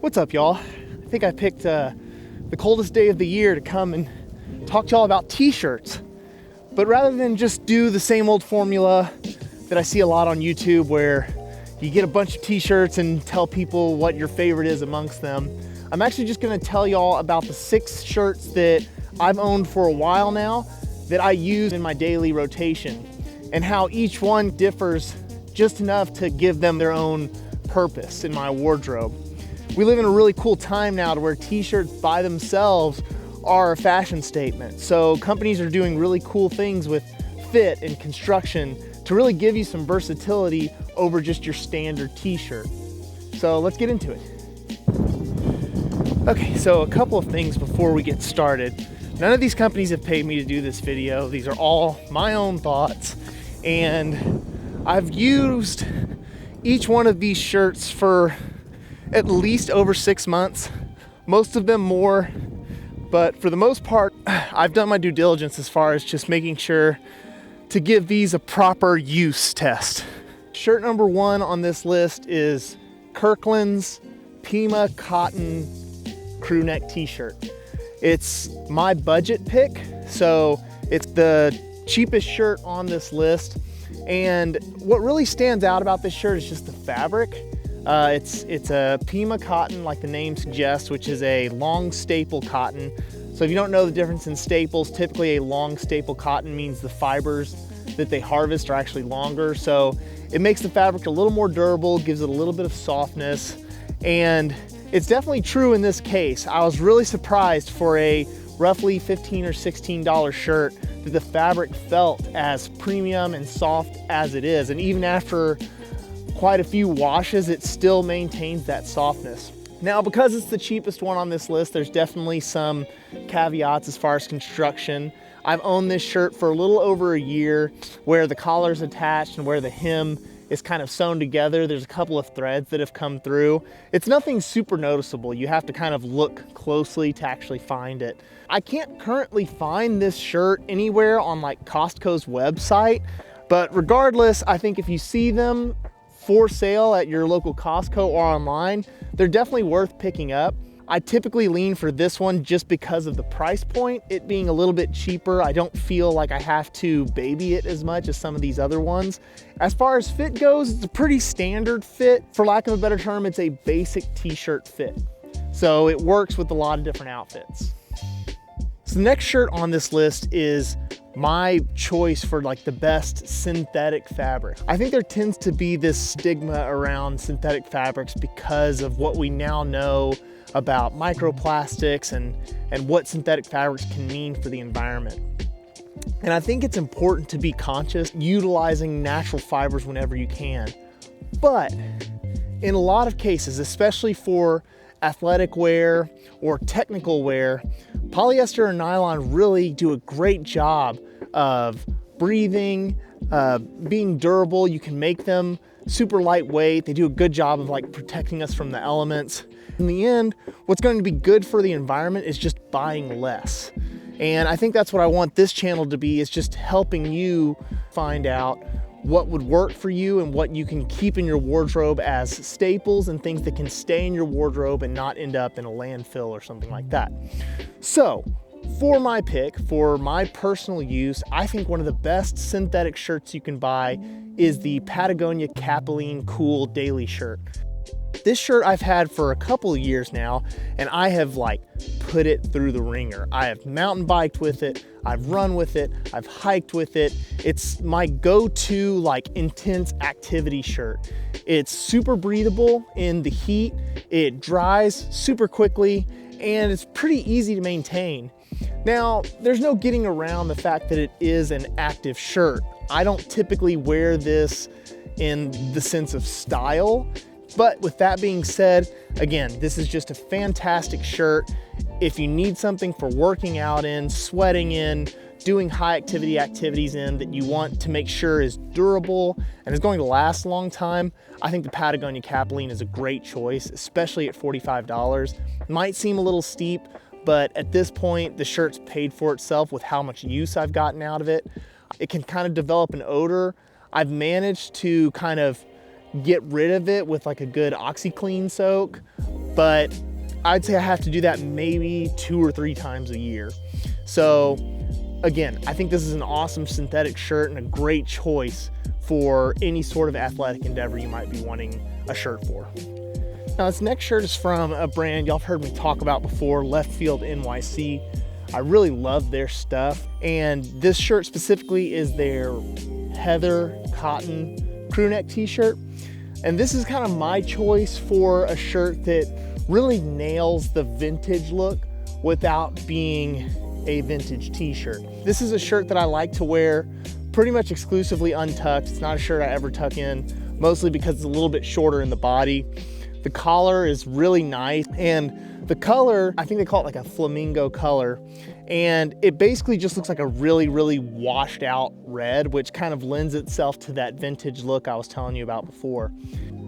What's up, y'all? I think I picked the coldest day of the year to come and talk to y'all about t-shirts. But rather than just do the same old formula that I see a lot on YouTube where you get a bunch of t-shirts and tell people what your favorite is amongst them, I'm actually just gonna tell y'all about the 6 shirts that I've owned for a while now that I use in my daily rotation, and how each one differs just enough to give them their own purpose in my wardrobe. We live in a really cool time now to where t-shirts by themselves are a fashion statement. So companies are doing really cool things with fit and construction to really give you some versatility over just your standard t-shirt. So let's get into it. Okay, so a couple of things before we get started. None of these companies have paid me to do this video. These are all my own thoughts, and I've used each one of these shirts for at least over 6 months, most of them more, but for the most part, I've done my due diligence as far as just making sure to give these a proper use test. Shirt number 1 on this list is Kirkland's Pima Cotton crew neck t-shirt. It's my budget pick, so it's the cheapest shirt on this list. And what really stands out about this shirt is just the fabric. It's a Pima cotton, like the name suggests, which is a long staple cotton. So if you don't know the difference in staples, typically a long staple cotton means the fibers that they harvest are actually longer. So it makes the fabric a little more durable, gives it a little bit of softness. And it's definitely true in this case. I was really surprised for a roughly $15 or $16 shirt that the fabric felt as premium and soft as it is. And even after quite a few washes, it still maintains that softness. Now, because it's the cheapest one on this list, there's definitely some caveats as far as construction. I've owned this shirt for a little over a year, where the collar's attached and where the hem is kind of sewn together. There's a couple of threads that have come through. It's nothing super noticeable. You have to kind of look closely to actually find it. I can't currently find this shirt anywhere on like Costco's website, but regardless, I think if you see them for sale at your local Costco or online, they're definitely worth picking up. I typically lean for this one just because of the price point, it being a little bit cheaper. I don't feel like I have to baby it as much as some of these other ones. As far as fit goes, it's a pretty standard fit. For lack of a better term, it's a basic t-shirt fit. So it works with a lot of different outfits. So the next shirt on this list is my choice for like the best synthetic fabric. I think there tends to be this stigma around synthetic fabrics because of what we now know about microplastics and what synthetic fabrics can mean for the environment. And I think it's important to be conscious utilizing natural fibers whenever you can. But in a lot of cases, especially for athletic wear or technical wear, polyester and nylon really do a great job of breathing, being durable. You can make them super lightweight. They do a good job of like protecting us from the elements. In the end, what's going to be good for the environment is just buying less. And I think that's what I want this channel to be, is just helping you find out what would work for you and what you can keep in your wardrobe as staples and things that can stay in your wardrobe and not end up in a landfill or something like that. So for my pick, for my personal use, I think one of the best synthetic shirts you can buy is the Patagonia Capilene Cool Daily shirt. This shirt I've had for a couple of years now, and I have like put it through the ringer. I have mountain biked with it, I've run with it, I've hiked with it. It's my go-to like intense activity shirt. It's super breathable in the heat, it dries super quickly, and it's pretty easy to maintain. Now, there's no getting around the fact that it is an active shirt. I don't typically wear this in the sense of style, but with that being said, again, this is just a fantastic shirt. If you need something for working out in, sweating in, doing high activity activities in that you want to make sure is durable and is going to last a long time, I think the Patagonia Capilene is a great choice, especially at $45. Might seem a little steep, but at this point, the shirt's paid for itself with how much use I've gotten out of it. It can kind of develop an odor. I've managed to kind of get rid of it with like a good OxyClean soak, but I'd say I have to do that maybe 2 or 3 times a year. So again, I think this is an awesome synthetic shirt and a great choice for any sort of athletic endeavor you might be wanting a shirt for. Now, this next shirt is from a brand y'all have heard me talk about before, Left Field NYC. I really love their stuff, and this shirt specifically is their heather cotton crew neck t-shirt. And this is kind of my choice for a shirt that really nails the vintage look without being a vintage t-shirt. This is a shirt that I like to wear pretty much exclusively untucked. It's not a shirt I ever tuck in, mostly because it's a little bit shorter in the body. The collar is really nice, and the color, I think they call it like a flamingo color, and it basically just looks like a really, really washed out red, which kind of lends itself to that vintage look I was telling you about before.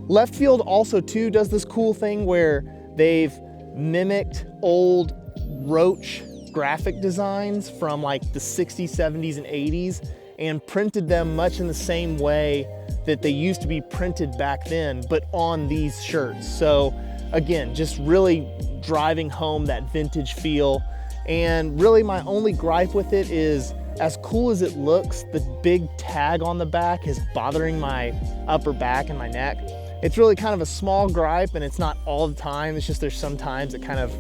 Left Field also too does this cool thing where they've mimicked old Roach graphic designs from like the 60s, 70s, and 80s and printed them much in the same way that they used to be printed back then, but on these shirts. So again, just really driving home that vintage feel. And really my only gripe with it is, as cool as it looks, the big tag on the back is bothering my upper back and my neck. It's really kind of a small gripe, and it's not all the time. It's just there's sometimes it kind of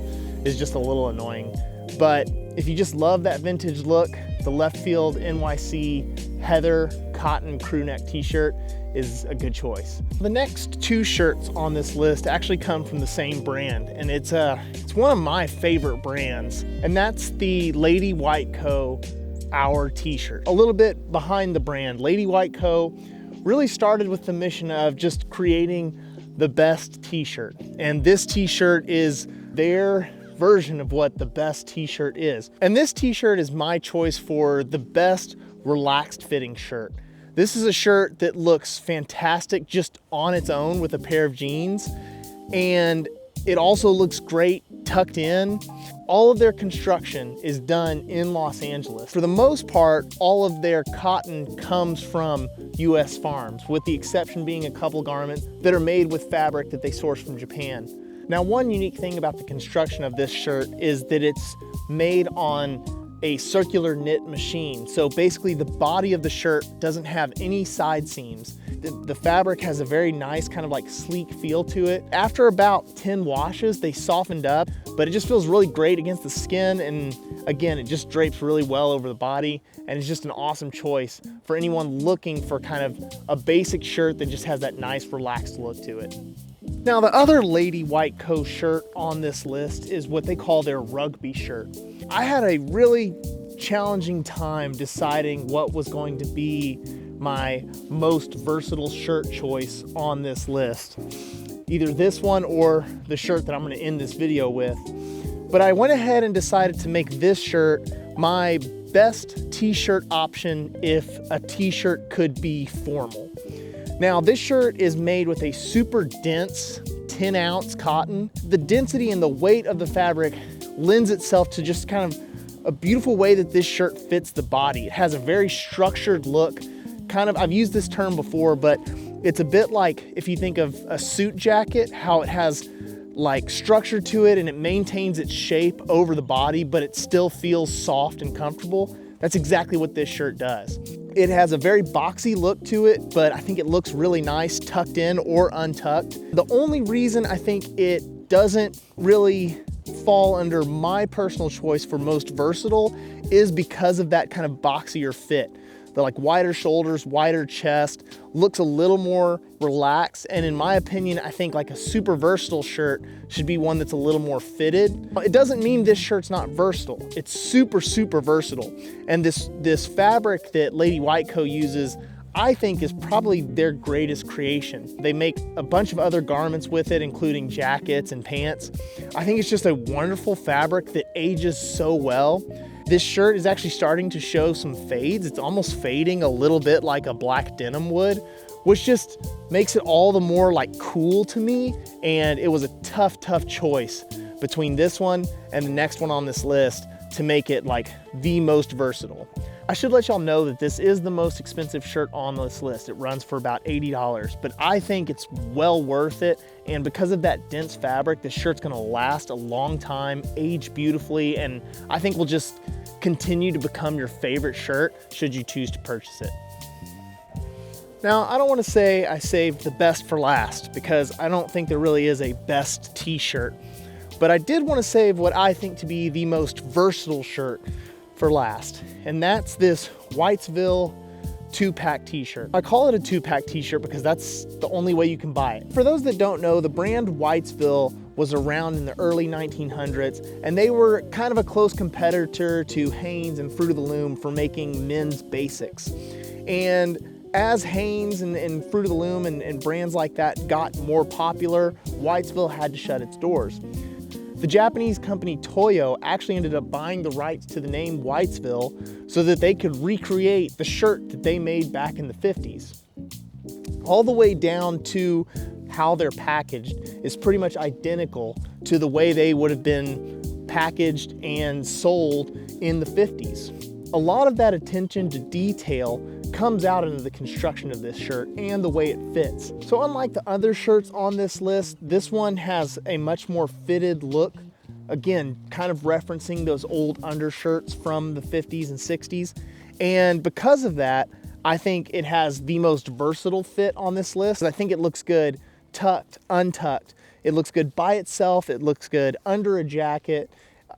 is just a little annoying. But if you just love that vintage look, the Left Field NYC Heather Cotton crew neck t-shirt is a good choice. The next 2 shirts on this list actually come from the same brand, and it's one of my favorite brands, and that's the Lady White Co. Our t-shirt. A little bit behind the brand, Lady White Co. really started with the mission of just creating the best t-shirt, and this t-shirt is their version of what the best t-shirt is. And this t-shirt is my choice for the best relaxed fitting shirt. This is a shirt that looks fantastic just on its own with a pair of jeans, and it also looks great tucked in. All of their construction is done in Los Angeles. For the most part, all of their cotton comes from US farms, with the exception being a couple garments that are made with fabric that they source from Japan. Now, one unique thing about the construction of this shirt is that it's made on a circular knit machine. So basically the body of the shirt doesn't have any side seams. The fabric has a very nice kind of like sleek feel to it. After about 10 washes, they softened up, but it just feels really great against the skin. And again, it just drapes really well over the body, and it's just an awesome choice for anyone looking for kind of a basic shirt that just has that nice relaxed look to it. Now, the other Lady White Co. shirt on this list is what they call their rugby shirt. I had a really challenging time deciding what was going to be my most versatile shirt choice on this list. Either this one or the shirt that I'm going to end this video with. But I went ahead and decided to make this shirt my best t-shirt option if a t-shirt could be formal. Now, this shirt is made with a super dense 10-ounce cotton. The density and the weight of the fabric lends itself to just kind of a beautiful way that this shirt fits the body. It has a very structured look. Kind of, I've used this term before, but it's a bit like if you think of a suit jacket, how it has like structure to it and it maintains its shape over the body, but it still feels soft and comfortable. That's exactly what this shirt does. It has a very boxy look to it, but I think it looks really nice tucked in or untucked. The only reason I think it doesn't really fall under my personal choice for most versatile is because of that kind of boxier fit. The like wider shoulders, wider chest, looks a little more relaxed. And in my opinion, I think like a super versatile shirt should be one that's a little more fitted. It doesn't mean this shirt's not versatile. It's super, super versatile. And this fabric that Lady White Co. uses, I think is probably their greatest creation. They make a bunch of other garments with it, including jackets and pants. I think it's just a wonderful fabric that ages so well. This shirt is actually starting to show some fades. It's almost fading a little bit like a black denim would, which just makes it all the more like cool to me. And it was a tough, tough choice between this one and the next one on this list to make it like the most versatile. I should let y'all know that this is the most expensive shirt on this list. It runs for about $80, but I think it's well worth it. And because of that dense fabric, this shirt's gonna last a long time, age beautifully, and I think will just continue to become your favorite shirt should you choose to purchase it. Now, I don't wanna say I saved the best for last, because I don't think there really is a best t-shirt, but I did wanna save what I think to be the most versatile shirt for last, and that's this Whitesville 2-pack t-shirt. I call it a 2-pack t-shirt because that's the only way you can buy it. For those that don't know, the brand Whitesville was around in the early 1900s, and they were kind of a close competitor to Hanes and Fruit of the Loom for making men's basics. And as Hanes and Fruit of the Loom and brands like that got more popular, Whitesville had to shut its doors. The Japanese company Toyo actually ended up buying the rights to the name Whitesville so that they could recreate the shirt that they made back in the 50s. All the way down to how they're packaged is pretty much identical to the way they would have been packaged and sold in the 50s. A lot of that attention to detail comes out into the construction of this shirt and the way it fits. So unlike the other shirts on this list, this one has a much more fitted look. Again, kind of referencing those old undershirts from the 50s and 60s. And because of that, I think it has the most versatile fit on this list. I think it looks good tucked, untucked. It looks good by itself. It looks good under a jacket.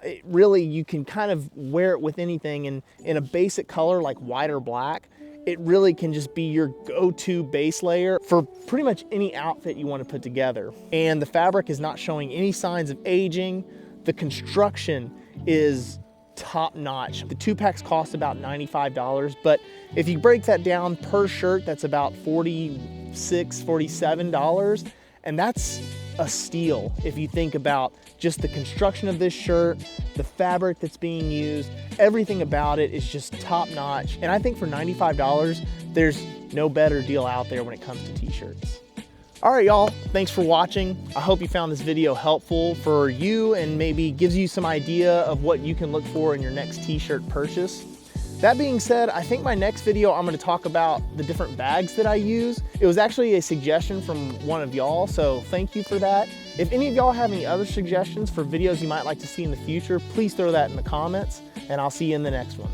It really, you can kind of wear it with anything, and in a basic color like white or black, it really can just be your go-to base layer for pretty much any outfit you want to put together. And the fabric is not showing any signs of aging. The construction is top notch. The 2-packs cost about $95, but if you break that down per shirt, that's about $46, $47. And that's a steal if you think about just the construction of this shirt, the fabric that's being used, everything about it is just top notch. And I think for $95, there's no better deal out there when it comes to t-shirts. All right, y'all, thanks for watching. I hope you found this video helpful for you and maybe gives you some idea of what you can look for in your next t-shirt purchase. That being said, I think my next video, I'm gonna talk about the different bags that I use. It was actually a suggestion from one of y'all, so thank you for that. If any of y'all have any other suggestions for videos you might like to see in the future, please throw that in the comments, and I'll see you in the next one.